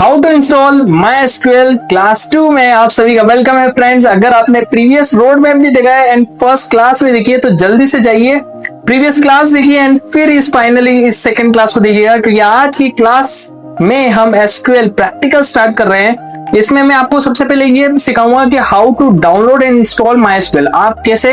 How to install MySQL class 2 में आप सभी का वेलकम है फ्रेंड्स। अगर आपने प्रीवियस रोड मैप भी देखा है एंड फर्स्ट क्लास में देखिए तो जल्दी से जाइए प्रीवियस क्लास देखिए एंड फिर इस फाइनली इस सेकंड क्लास को देखिएगा, क्योंकि आज की क्लास में हम एसक्यूएल प्रैक्टिकल स्टार्ट कर रहे हैं। इसमें मैं आपको सबसे पहले ये सिखाऊंगा कि how to download and install MySQL. आप कैसे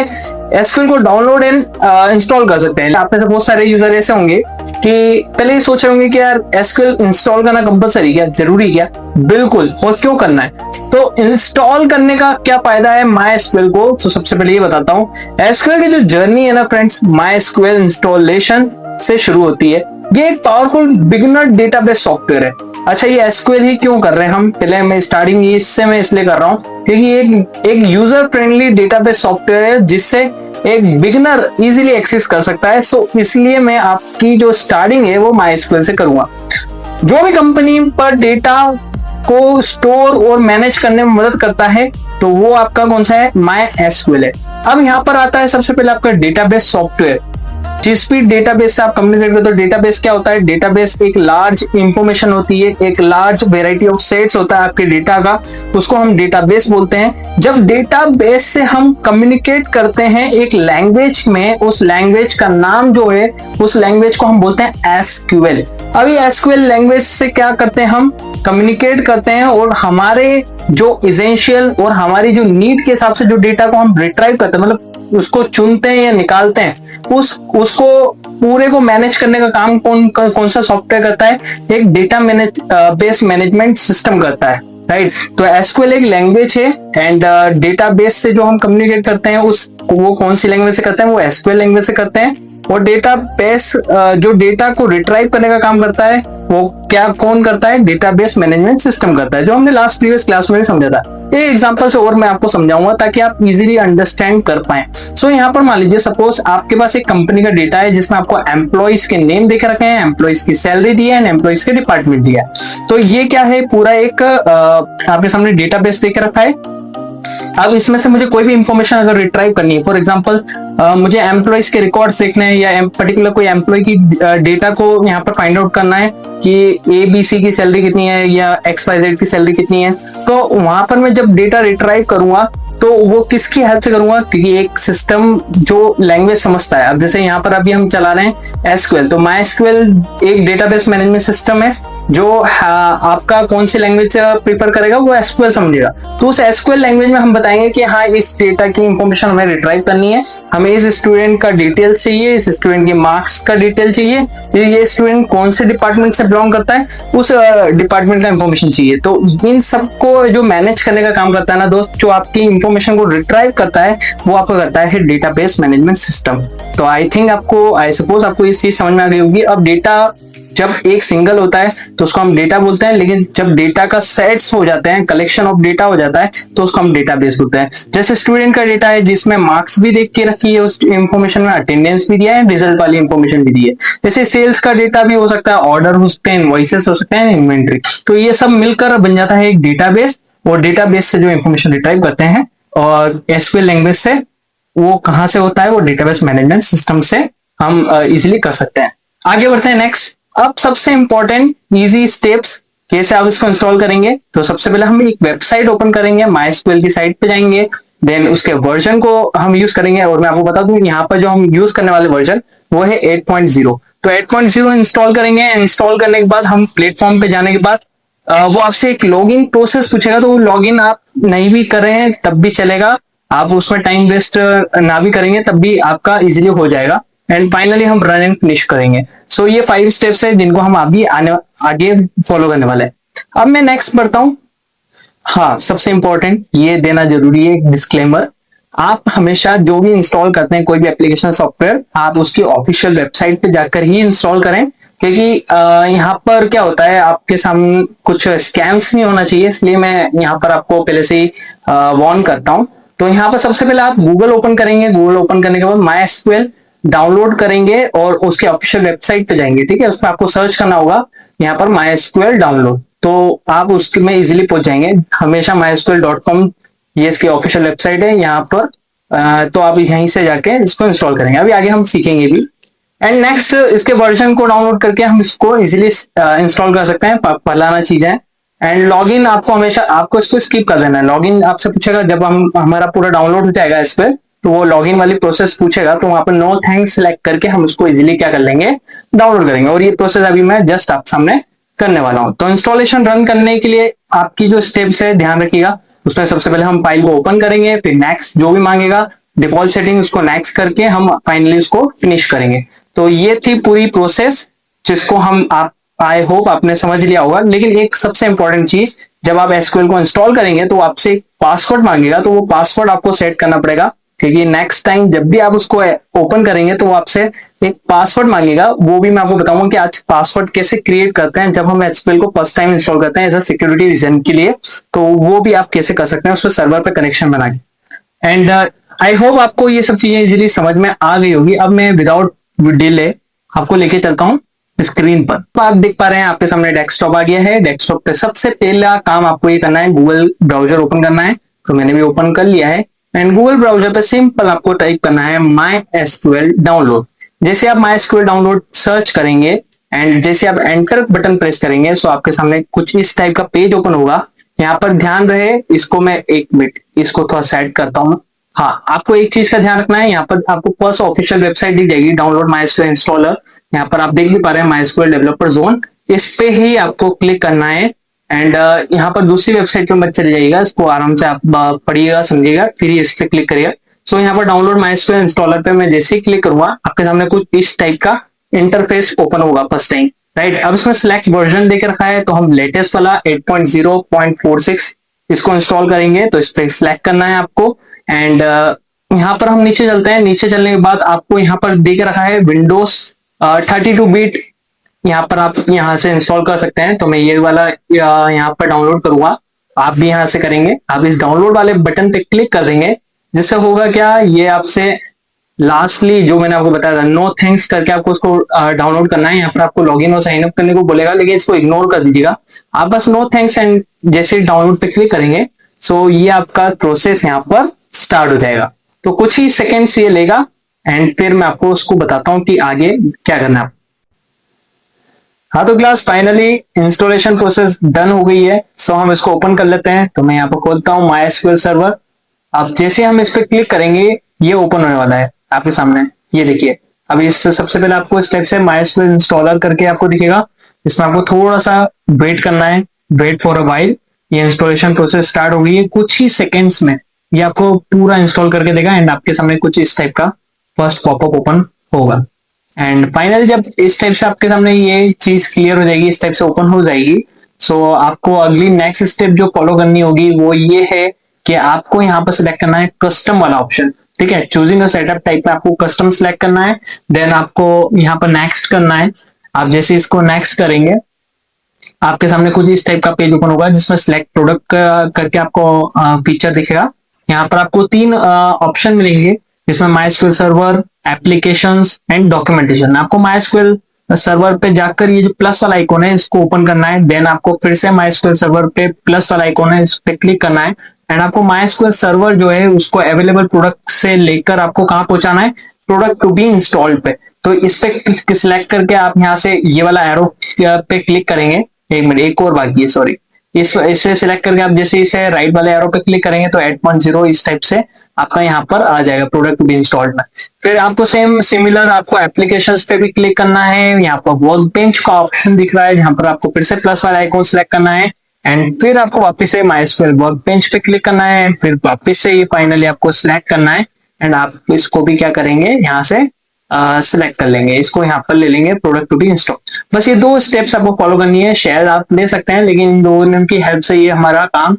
एसक्यूएल को डाउनलोड एंड इंस्टॉल कर सकते हैं। आप में से बहुत सारे यूजर ऐसे होंगे कि पहले ही सोच रहे होंगे कि यार एसक्यूएल इंस्टॉल करना कंपलसरी क्या, जरूरी क्या? बिल्कुल। और क्यों करना है, तो इंस्टॉल करने का क्या फायदा है माई एसक्यूएल को, तो सबसे पहले ये बताता हूँ। एसक्यूएल की जो जर्नी है ना फ्रेंड्स, माई एसक्यूएल इंस्टॉलेशन से शुरू होती है। ये एक पावरफुल बिगिनर डेटाबेस सॉफ्टवेयर है। अच्छा, ये एसक्यूएल ही क्यों कर रहे हैं हम? पहले मैं स्टार्टिंग इससे मैं इसलिए कर रहा हूँ क्योंकि एक यूजर फ्रेंडली डेटाबेस सॉफ्टवेयर है जिससे एक बिगिनर इजीली एक्सेस कर सकता है। सो इसलिए मैं आपकी जो स्टार्टिंग है वो माई एसक्यूएल से करूंगा। जो भी कंपनी पर डेटा को स्टोर और मैनेज करने में मदद करता है तो वो आपका कौन सा है? माई एसक्यूएल है। अब यहाँ पर आता है सबसे पहले आपका डेटाबेस सॉफ्टवेयर। जिस भी डेटाबेस से आप कम्युनिकेट करते हो, डेटाबेस क्या होता है? डेटाबेस एक लार्ज इंफॉर्मेशन होती है, एक लार्ज वेराइटी ऑफ सेट्स होता है आपके डेटा का, उसको हम डेटाबेस बोलते हैं। जब डेटाबेस से हम कम्युनिकेट करते हैं एक लैंग्वेज में, उस लैंग्वेज का नाम जो है उस लैंग्वेज को हम बोलते हैं एसक्यूएल। अभी एसक्यूएल लैंग्वेज से क्या करते हैं? हम कम्युनिकेट करते हैं और हमारे जो इसेंशियल और हमारी जो नीड के हिसाब से जो डेटा को हम रिट्राइव करते हैं, मतलब उसको चुनते हैं या निकालते हैं, उसको पूरे को मैनेज करने का काम कौन सा सॉफ्टवेयर करता है? एक डेटा बेस मैनेजमेंट सिस्टम करता है, राइट? तो एसक्यूएल एक लैंग्वेज है एंड डेटाबेस से जो हम कम्युनिकेट करते हैं वो कौन सी लैंग्वेज से करते हैं? वो एसक्यूएल लैंग्वेज से करते हैं। और डेटाबेस जो डेटा को रिट्राइव करने का काम करता है वो कौन करता है? डेटाबेस मैनेजमेंट सिस्टम करता है, जो हमने लास्ट प्रीवियस क्लास में भी समझा था। ये एग्जांपल से और मैं आपको समझाऊंगा ताकि आप इजीली अंडरस्टैंड कर पाए। सो यहाँ पर मान लीजिए सपोज आपके पास एक कंपनी का डेटा है जिसमें आपको एम्प्लॉइज के नेम देख रखे हैं, एम्प्लॉइज की सैलरी दी है, एम्प्लॉइज के डिपार्टमेंट दिया है। तो ये क्या है? पूरा एक आपके सामने डेटाबेस देख रखा है। अब इसमें से मुझे कोई भी इंफॉर्मेशन अगर रिट्राइव करनी है, फॉर एग्जांपल मुझे एम्प्लॉइज के रिकॉर्ड्स देखने हैं या पर्टिकुलर कोई एम्प्लॉय की डेटा को यहाँ पर फाइंड आउट करना है कि ABC की सैलरी कितनी है या XYZ की सैलरी कितनी है, तो वहां पर मैं जब डेटा रिट्राइव करूंगा तो वो किसकी हेल्प से करूंगा? क्योंकि एक सिस्टम जो लैंग्वेज समझता है। अब जैसे यहाँ पर अभी हम चला रहे हैं एसक्यूएल, तो माई एसक्यूएल एक डेटाबेस मैनेजमेंट सिस्टम है जो आपका कौन सी लैंग्वेज प्रीफर करेगा, वो एसक्यूएल समझेगा। तो उस एसक्यूएल लैंग्वेज में हम बताएंगे कि हाँ, इस डेटा की इंफॉर्मेशन हमें रिट्राइव करनी है, हमें इस स्टूडेंट का डिटेल्स चाहिए, इस स्टूडेंट के मार्क्स का डिटेल चाहिए, ये स्टूडेंट कौन से डिपार्टमेंट से बिलोंग करता है, उस डिपार्टमेंट का इंफॉर्मेशन चाहिए। तो इन सबको जो मैनेज करने का काम करता है ना दोस्त, जो आपकी इंफॉर्मेशन को रिट्राइव करता है वो आपका करता है डेटाबेस मैनेजमेंट सिस्टम। तो आई सपोज आपको इस चीज समझ में आ गई होगी। अब डेटा जब एक सिंगल होता है तो उसको हम डेटा बोलते हैं, लेकिन जब डेटा का सेट्स हो जाते हैं, कलेक्शन ऑफ डेटा हो जाता है, तो उसको हम डेटाबेस बोलते हैं। जैसे स्टूडेंट का डेटा है जिसमें मार्क्स भी देख के रखी है, उस इंफॉर्मेशन में अटेंडेंस भी दिया है, रिजल्ट वाली इंफॉर्मेशन भी दी है। जैसे सेल्स का डेटा भी हो सकता है, ऑर्डर हो सकते हैं, इनवॉइसेस हो सकते हैं, इन्वेंट्री। तो ये सब मिलकर बन जाता है एक डेटाबेस। और डेटाबेस से जो इंफॉर्मेशन रिट्राइव करते हैं और एसक्यूएल लैंग्वेज से, वो कहां से होता है? वो डेटाबेस मैनेजमेंट सिस्टम से हम इजिली कर सकते हैं। आगे बढ़ते हैं नेक्स्ट। अब सबसे इंपॉर्टेंट इजी स्टेप्स कैसे आप इसको इंस्टॉल करेंगे। तो सबसे पहले हम एक वेबसाइट ओपन करेंगे, माई एसक्यूएल की साइट पे जाएंगे, देन उसके वर्जन को हम यूज करेंगे। और मैं आपको बता दूं यहाँ पर जो हम यूज करने वाले वर्जन वो है 8.0। तो 8.0 इंस्टॉल करेंगे। इंस्टॉल करने के बाद हम प्लेटफॉर्म पे जाने के बाद वो आपसे एक लॉगिन प्रोसेस पूछेगा, तो वो लॉगिन आप नहीं भी कर रहे हैं तब भी चलेगा, आप उसमें टाइम वेस्ट ना भी करेंगे तब भी आपका इजीली हो जाएगा। एंड फाइनली हम रन एंड फिनिश करेंगे। सो ये 5 स्टेप्स है जिनको हम अभी आगे फॉलो करने वाले हैं। अब मैं नेक्स्ट बढ़ता हूं। हाँ, सबसे इंपॉर्टेंट ये देना जरूरी है, एक डिस्क्लेमर। आप हमेशा जो भी इंस्टॉल करते हैं कोई भी एप्लीकेशन सॉफ्टवेयर, आप उसकी ऑफिशियल वेबसाइट पे जाकर ही इंस्टॉल करें, क्योंकि यहाँ पर क्या होता है, आपके सामने कुछ स्कैम्स नहीं होना चाहिए, इसलिए मैं यहाँ पर आपको पहले से ही वार्न करता हूँ। तो यहाँ पर सबसे पहले आप गूगल ओपन करेंगे। गूगल ओपन करने के बाद माई एसक्यूएल डाउनलोड करेंगे और उसके ऑफिशियल वेबसाइट पे जाएंगे। ठीक है, उसमें आपको सर्च करना होगा यहाँ पर माई एसक्यूएल डाउनलोड, तो आप उसके में इजीली पहुंच जाएंगे। हमेशा mysql.com ये इसकी ऑफिशियल वेबसाइट है यहाँ पर। तो आप यहीं से जाके इसको इंस्टॉल करेंगे। अभी आगे हम सीखेंगे भी। एंड नेक्स्ट, इसके वर्जन को डाउनलोड करके हम इसको इजीली इंस्टॉल कर सकते हैं। पहला चीज है एंड लॉगिन आपको हमेशा आपको इसको स्किप कर देना है। लॉगिन आपसे पूछेगा जब हम हमारा पूरा डाउनलोड हो जाएगा इस पे, तो वो लॉगिन वाली प्रोसेस पूछेगा, तो वहां पर नो थैंक्स सेलेक्ट करके हम उसको इजीली क्या कर लेंगे, डाउनलोड करेंगे। और ये प्रोसेस अभी मैं जस्ट आप सामने करने वाला हूं। तो इंस्टॉलेशन रन करने के लिए आपकी जो स्टेप्स है ध्यान रखिएगा। उसमें सबसे पहले हम फाइल को ओपन करेंगे, फिर नेक्स्ट जो भी मांगेगा डिफॉल्ट सेटिंग उसको नेक्स्ट करके हम फाइनली उसको फिनिश करेंगे। तो ये थी पूरी प्रोसेस जिसको हम आप आई होप आपने समझ लिया होगा। लेकिन एक सबसे इंपॉर्टेंट चीज, जब आप एसक्यूएल को इंस्टॉल करेंगे तो आपसे एक पासवर्ड मांगेगा, तो वो पासवर्ड आपको सेट करना पड़ेगा, क्योंकि नेक्स्ट टाइम जब भी आप उसको ओपन करेंगे तो वो आपसे एक पासवर्ड मांगेगा। वो भी मैं आपको बताऊंगा कि आज पासवर्ड कैसे क्रिएट करते हैं जब हम एसक्यूएल को फर्स्ट टाइम इंस्टॉल करते हैं एज अ सिक्योरिटी रीजन के लिए। तो वो भी आप कैसे कर सकते हैं उस पर सर्वर पे कनेक्शन बना के। एंड आई होप आपको ये सब चीजें इजीली समझ में आ गई होगी। अब मैं विदाउट डिले आपको लेके चलता हूँ स्क्रीन पर। तो आप देख पा रहे हैं आपके सामने डेस्कटॉप आ गया है। डेस्कटॉप पे सबसे पहला काम आपको ये करना है, गूगल ब्राउजर ओपन करना है। तो मैंने भी ओपन कर लिया है। एंड गूगल ब्राउजर पे सिंपल आपको टाइप करना है माई एसक्यूएल डाउनलोड। जैसे आप माई एसक्यूएल डाउनलोड सर्च करेंगे एंड जैसे आप एंटर बटन प्रेस करेंगे, तो आपके सामने कुछ इस टाइप का पेज ओपन होगा। यहाँ पर ध्यान रहे, इसको मैं एक मिनट इसको थोड़ा सेट करता हूँ। हाँ, आपको एक चीज का ध्यान रखना है, यहाँ पर आपको फर्स्ट ऑफिशियल वेबसाइट दिख जाएगी, डाउनलोड माइस्क्यूएल इंस्टॉलर। यहाँ पर आप देख भी पा रहे हैं माइस्क्यूएल डेवलपर जोन, इस पे ही आपको क्लिक करना है। एंड यहाँ पर दूसरी वेबसाइट पे मत चले जाइएगा, इसको आराम से आप पढ़िएगा समझिएगा, फिर इस पे क्लिक करिएगा। सो यहाँ पर डाउनलोड माइस्क्यूएल इंस्टॉलर पे मैं जैसे ही क्लिक करूंगा आपके सामने कुछ इस टाइप का इंटरफेस ओपन होगा फर्स्ट टाइम, राइट। अब इसमें सिलेक्ट वर्जन देकर रखा है, तो हम लेटेस्ट वाला 8.0.46 इसको इंस्टॉल करेंगे। तो इस पे सिलेक्ट करना है आपको। एंड यहाँ पर हम नीचे चलते हैं। नीचे चलने के बाद आपको यहाँ पर देख रखा है विंडोज 32 बिट, यहाँ पर आप यहाँ से इंस्टॉल कर सकते हैं। तो मैं ये वाला यहाँ पर डाउनलोड करूंगा, आप भी यहाँ से करेंगे। आप इस डाउनलोड वाले बटन पे क्लिक कर देंगे, जिससे होगा क्या, ये आपसे लास्टली जो मैंने आपको बताया था नो थैंक्स करके आपको उसको डाउनलोड करना है। यहाँ पर आपको लॉगिन और साइन अप करने को बोलेगा, लेकिन इसको इग्नोर कर दीजिएगा। आप बस नो थैंक्स एंड जैसे डाउनलोड पे क्लिक करेंगे, सो ये आपका प्रोसेस यहाँ पर स्टार्ट हो जाएगा। तो कुछ ही सेकेंड्स ये लेगा एंड फिर मैं आपको उसको बताता हूँ कि आगे क्या करना है। हाँ, तो class finally installation process done हो गई है। सो हम इसको ओपन कर लेते हैं। तो मैं यहाँ पर खोलता हूँ माई एसक्यूएल सर्वर। अब जैसे हम इस पर क्लिक करेंगे ये ओपन होने वाला है आपके सामने, ये देखिए। अभी इससे सबसे पहले आपको स्टेप से माई एसक्यूएल इंस्टॉलर करके आपको दिखेगा। इसमें आपको थोड़ा सा वेट करना है, वेट फॉर अ वाइल। ये इंस्टॉलेशन प्रोसेस स्टार्ट हो गई है। कुछ ही सेकेंड्स में ये आपको पूरा इंस्टॉल करके देगा एंड आपके सामने कुछ इस टाइप का फर्स्ट पॉपअप ओपन होगा। एंड फाइनली जब इस टाइप से आपके सामने ये चीज क्लियर हो जाएगी, इस टाइप से ओपन हो जाएगी, सो आपको अगली नेक्स्ट स्टेप जो फॉलो करनी होगी वो ये है कि आपको यहाँ पर सिलेक्ट करना है कस्टम वाला ऑप्शन। ठीक है, चूजिंग अ सेटअप टाइप में आपको कस्टम सिलेक्ट करना है। देन आपको यहाँ पर नेक्स्ट करना है। आप जैसे इसको नेक्स्ट करेंगे आपके सामने कुछ इस टाइप का पेज ओपन होगा, जिसमें सिलेक्ट प्रोडक्ट करके आपको फीचर दिखेगा। यहाँ पर आपको तीन ऑप्शन मिलेंगे, जिसमें MySQL server, applications and documentation. आपको माइस्क्यूएल सर्वर पे जाकर ये जो प्लस वाला आइकॉन है इसको ओपन करना है। देन आपको फिर से माइस्क्यूएल सर्वर पे प्लस वाला आइकॉन है, इस पे क्लिक करना है। एंड आपको माइस्क्यूएल सर्वर जो है उसको अवेलेबल प्रोडक्ट से लेकर आपको कहाँ पहुंचाना है, प्रोडक्ट टू बी इंस्टॉल्ड पे। तो इस पे सिलेक्ट करके आप यहाँ से ये वाला एरो पे क्लिक करेंगे। एक मिनट, एक और बाकी है, सॉरी। इसे सिलेक्ट करके आप जैसे इसे राइट वाले एरो पे क्लिक करेंगे तो 8.0 इस टाइप से आपका यहाँ पर आ जाएगा प्रोडक्ट टू बी इंस्टॉल्ड में। फिर आपको सेम सिमिलर आपको एप्लीकेशंस पे भी क्लिक करना है। यहाँ पर वर्क बेंच का ऑप्शन दिख रहा है, जहां पर आपको फिर से प्लस वाला आइकॉन सिलेक्ट करना है। एंड फिर आपको वापस से माइस्क्यूएल वर्क बेंच पे क्लिक करना है। फिर वापस से ये फाइनली आपको सिलेक्ट करना है। एंड आप इसको भी क्या करेंगे, यहाँ से सिलेक्ट कर लेंगे, इसको यहाँ पर ले लेंगे प्रोडक्ट टू बी इंस्टॉल। बस ये दो स्टेप्स आपको फॉलो करनी है। शायद आप ले सकते हैं, लेकिन इन दोनों की हेल्प से ये हमारा काम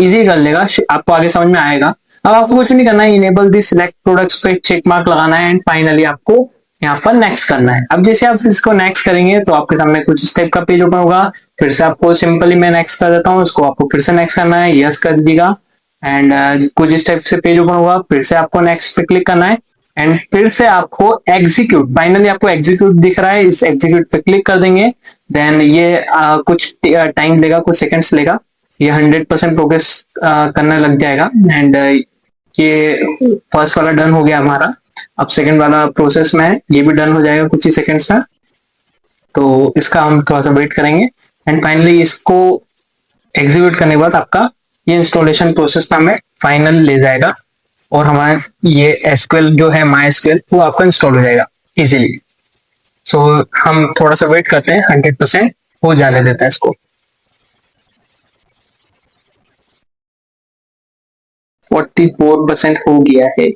इजी कर लेगा, आपको आगे समझ में आएगा। अब आपको कुछ नहीं करना है, इनेबल दी सिलेक्ट प्रोडक्ट्स पे चेक मार्क लगाना है एंड फाइनली आपको यहाँ पर नेक्स्ट करना है। अब जैसे आप इसको नेक्स्ट करेंगे तो आपके सामने कुछ स्टेप का पेज ओपन होगा। फिर से आपको सिंपली मैं नेक्स्ट कर देता हूँ, इसको आपको फिर से नेक्स्ट करना है, यस कर दीजिएगा। एंड कुछ स्टेप से पेज ओपन होगा, फिर से आपको नेक्स्ट पे क्लिक करना है। एंड फिर से आपको एग्जीक्यूट, फाइनली आपको एग्जीक्यूट दिख रहा है, इस एग्जीक्यूट पे क्लिक कर देंगे। देन ये कुछ टाइम लेगा, कुछ सेकंड्स लेगा, ये 100% प्रोग्रेस करने लग जाएगा। एंड ये फर्स्ट वाला डन हो गया हमारा। अब सेकंड वाला प्रोसेस में है, ये भी डन हो जाएगा कुछ ही सेकंड्स में। तो इसका हम थोड़ा सा वेट करेंगे एंड फाइनली इसको एग्जीक्यूट करने के बाद आपका ये इंस्टॉलेशन प्रोसेस में हमें फाइनल ले जाएगा और हमारा ये एसक्यूएल जो है माई एसक्यूएल वो आपका इंस्टॉल हो जाएगा इजीली। सो हम थोड़ा सा वेट करते हैं, 100% हो जाने देता है इसको। 44% हो गया है।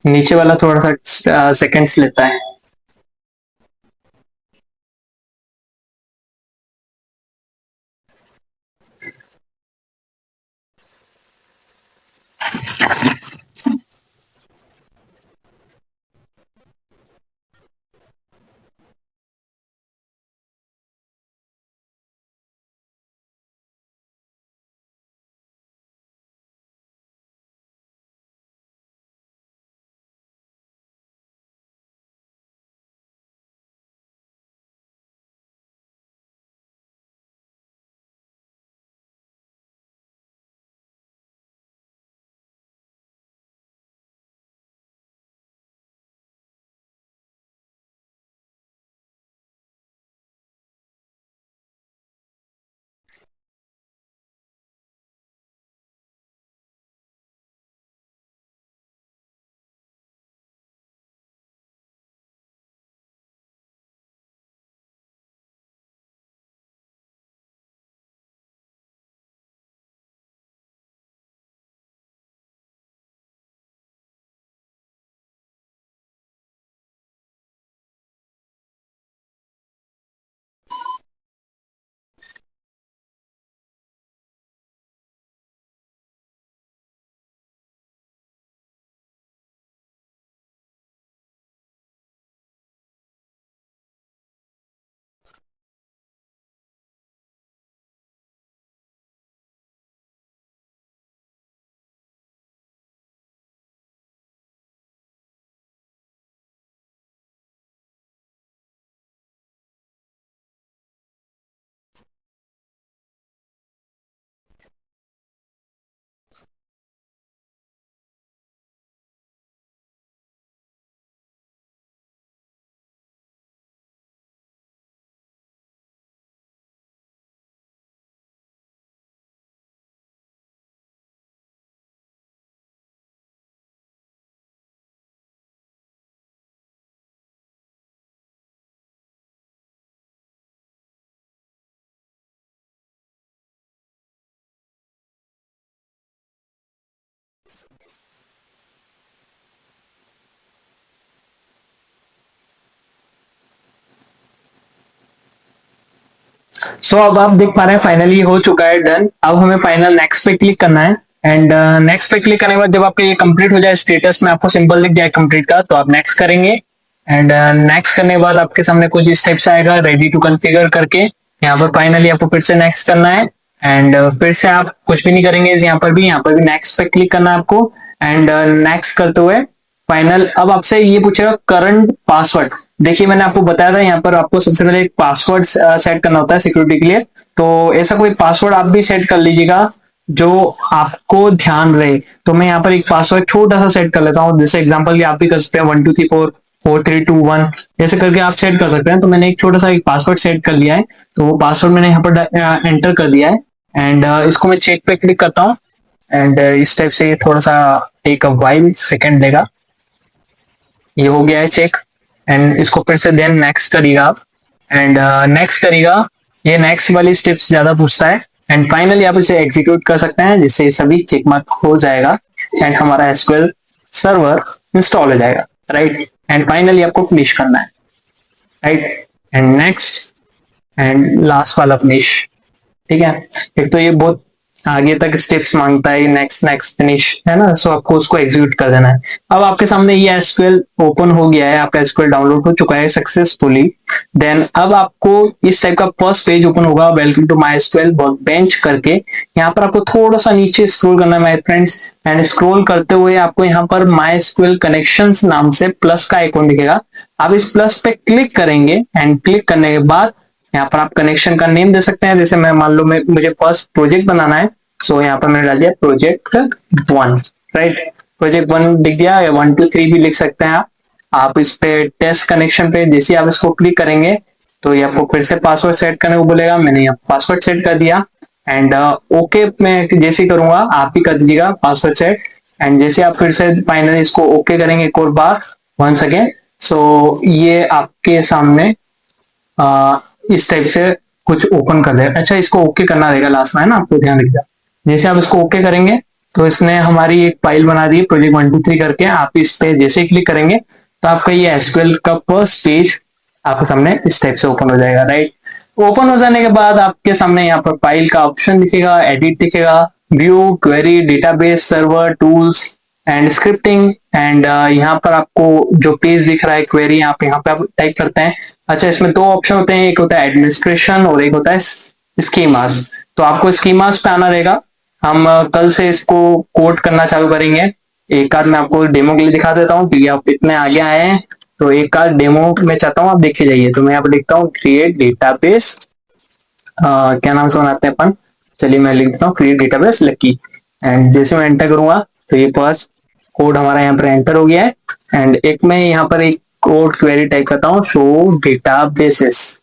नीचे वाला थोड़ा सा सेकंड्स लेता है। सो अब आप देख पा रहे हैं फाइनली हो चुका है डन। अब हमें फाइनल नेक्स्ट पे क्लिक करना है एंड नेक्स्ट पे क्लिक करने के बाद जब आपका ये कंप्लीट हो जाए, स्टेटस में आपको सिंपल दिख जाए कंप्लीट का, तो आप नेक्स्ट करेंगे एंड नेक्स्ट करने के बाद आपके सामने कुछ स्टेप्स आएगा रेडी टू कॉन्फ़िगर करके। यहाँ पर फाइनली आपको फिर से नेक्स्ट करना है एंड फिर से आप कुछ भी नहीं करेंगे, यहाँ पर भी नेक्स्ट पे क्लिक करना है आपको एंड नेक्स्ट करते हुए फाइनल। अब आपसे ये पूछेगा करंट पासवर्ड। देखिए मैंने आपको बताया था यहाँ पर आपको सबसे पहले एक पासवर्ड सेट करना होता है सिक्योरिटी के लिए, तो ऐसा कोई पासवर्ड आप भी सेट कर लीजिएगा जो आपको ध्यान रहे। तो मैं यहाँ पर एक पासवर्ड छोटा सा सेट कर लेता हूँ, जैसे एग्जांपल कि आप भी कर सकते हैं 1 2 3 4 4 3 2 1 ऐसे करके आप सेट कर सकते हैं। तो मैंने एक छोटा सा एक पासवर्ड सेट कर लिया है, तो वो पासवर्ड मैंने यहाँ पर एंटर कर दिया है एंड इसको मैं चेक पे क्लिक करता हूँ एंड इस टाइप से ये थोड़ा सा एक वाइल सेकेंड लेगा। ये हो गया है चेक एंड इसको फिर से देन नेक्स्ट करिएगा आप एंड नेक्स्ट करिएगा। ये नेक्स्ट वाली स्टेप्स ज्यादा पूछता है एंड फाइनली आप इसे एग्जीक्यूट कर सकते हैं, जिससे सभी चेक मार्क हो जाएगा एंड हमारा एसक्यूएल सर्वर इंस्टॉल हो जाएगा, राइट। एंड फाइनली आपको फिनिश करना है, right, and next and last वाला फिनिश। ठीक है, एक तो ये बहुत आगे तक स्टेप्स मांगता है, नेक्स्ट नेक्स्ट फिनिश है ना, सो आपको उसको एग्जीक्यूट कर देना है। अब आपके सामने ये एसक्यूएल ओपन हो गया है, आपका एसक्यूएल डाउनलोड हो चुका है सक्सेसफुली। देन अब आपको इस टाइप का फर्स्ट पेज ओपन होगा, welcome to MySQL workbench करके। यहाँ पर आपको थोड़ा सा नीचे स्क्रॉल करना है माय फ्रेंड्स एंड स्क्रॉल करते हुए आपको यहाँ पर माई एसक्यूएल कनेक्शंस नाम से प्लस का आइकॉन दिखेगा। आप इस प्लस पे क्लिक करेंगे एंड क्लिक करने के बाद यहाँ पर आप कनेक्शन का नेम दे सकते हैं, जैसे मैं मान लो मुझे फर्स्ट प्रोजेक्ट बनाना है, सो यहाँ पर मैंने डाल दिया प्रोजेक्ट 1, राइट। प्रोजेक्ट 1 लिख दिया, या 1 2 3 भी लिख सकते हैं आप। आप इस पे टेस्ट कनेक्शन पे जैसे आप इसको क्लिक करेंगे तो ये आपको फिर से पासवर्ड सेट करने को बोलेगा। मैंने यहाँ पासवर्ड सेट कर दिया एंड ओके मैं जैसे ही करूंगा आप भी कर दीजिएगा पासवर्ड सेट। एंड जैसे आप फिर से फाइनली इसको ओके करेंगे एक और बार वंस अगेन, सो ये आपके सामने इस टाइप से कुछ ओपन कर देगा। अच्छा, इसको ओके करना रहेगा लास्ट में, है ना, आपको ध्यान रखिएगा। जैसे आप इसको ओके करेंगे तो इसने हमारी एक फाइल बना दी प्रोजेक्ट 123 करके। आप इस पे जैसे ही क्लिक करेंगे तो आपका ये एसक्यूएल का फर्स्ट पेज आपके सामने इस टाइप से ओपन हो जाएगा, राइट। ओपन हो जाने के बाद आपके सामने यहाँ पर फाइल का ऑप्शन दिखेगा, एडिट दिखेगा, view, query, database, server, tools and scripting. And यहाँ पर आपको जो पेज दिख रहा है क्वेरी, आप यहाँ पे आप टाइप करते हैं। अच्छा, इसमें दो ऑप्शन होते हैं, एक होता है एडमिनिस्ट्रेशन और एक होता है स्कीमास। तो आपको स्कीमास पे आना रहेगा। हम कल से इसको कोड करना चालू करेंगे। एक आध मैं आपको डेमो के लिए दिखा देता हूँ क्योंकि आप इतने आगे आए हैं, तो एक आध डेमो मैं चाहता हूँ आप देख के जाइए। तो मैं यहाँ पर लिखता हूँ क्रिएट डेटाबेस, क्या नाम से बनाते हैं अपन, चलिए मैं लिख देता हूँ क्रिएट डेटाबेस लकी। एंड जैसे मैं एंटर करूंगा तो ये फर्स्ट कोड हमारा यहाँ पर एंटर हो गया है। एंड एक मैं यहाँ पर एक कोड क्वेरी टाइप करता हूँ, शो डेटाबेसेस,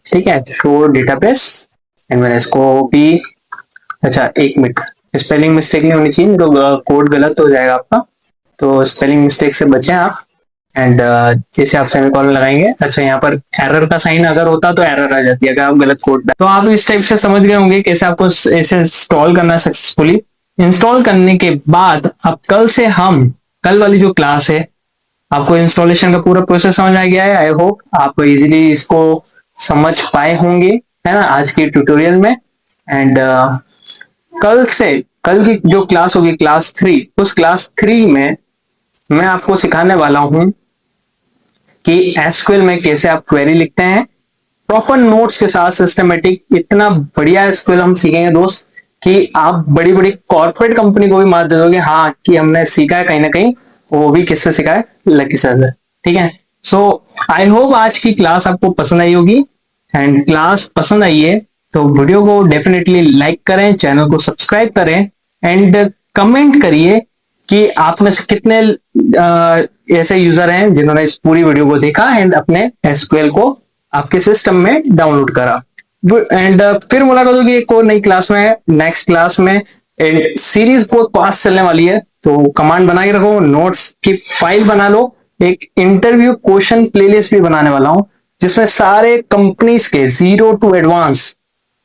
ठीक है, शो डेटाबेस। एंड मैंने इसको भी, अच्छा एक मिनट, स्पेलिंग मिस्टेक नहीं होनी चाहिए, तो कोड गलत हो जाएगा आपका, तो स्पेलिंग मिस्टेक से बचें आप। एंड जैसे आप सेमीकोलन लगाएंगे, अच्छा यहाँ पर एरर का साइन अगर होता तो एरर आ जाती है अगर आप गलत कोड, तो आप इस टाइप से समझ गए होंगे कैसे आपको ऐसे इंस्टॉल करना है सक्सेसफुली। इंस्टॉल करने के बाद अब कल वाली जो क्लास है आपको इंस्टॉलेशन का पूरा प्रोसेस समझ आ गया है। आई होप आप इजीली इसको समझ पाए होंगे, है ना, आज की ट्यूटोरियल में। एंड कल की जो क्लास होगी क्लास 3, उस क्लास 3 में मैं आपको सिखाने वाला हूं कि एसक्यूएल में कैसे आप क्वेरी लिखते हैं प्रॉपर नोट्स के साथ सिस्टमेटिक। इतना बढ़िया एसक्यूएल हम सीखेंगे दोस्त कि आप बड़ी बड़ी कॉर्पोरेट कंपनी को भी मार दे दोगे हाँ कि हमने सीखा है कहीं ना कहीं, वो भी किससे सीखा है, लकी सर से, ठीक है। सो आई होप आज की क्लास आपको पसंद आई होगी। एंड क्लास पसंद आई है तो वीडियो को डेफिनेटली लाइक करें, चैनल को सब्सक्राइब करें एंड कमेंट करिए कि आप में से कितने ऐसे यूजर हैं जिन्होंने इस पूरी वीडियो को देखा एंड अपने एसक्यूएल को आपके सिस्टम में डाउनलोड करा। एंड फिर मुलाकात होगी एक और नई क्लास में, नेक्स्ट क्लास में। एंड सीरीज बहुत फास्ट चलने वाली है तो कमांड बना के रखो, नोट्स की फाइल बना लो। एक इंटरव्यू क्वेश्चन प्लेलिस्ट भी बनाने वाला हूं जिसमें सारे कंपनीज के 0 to एडवांस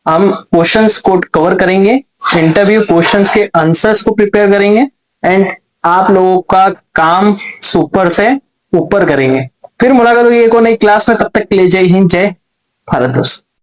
हम क्वेश्चंस को कवर करेंगे, इंटरव्यू क्वेश्चंस के आंसर्स को प्रिपेयर करेंगे एंड आप लोगों का काम सुपर से ऊपर करेंगे। फिर मुलाकात होगी एक और नई क्लास में, तब तक के लिए जय हिंद, जय भारत दोस्त।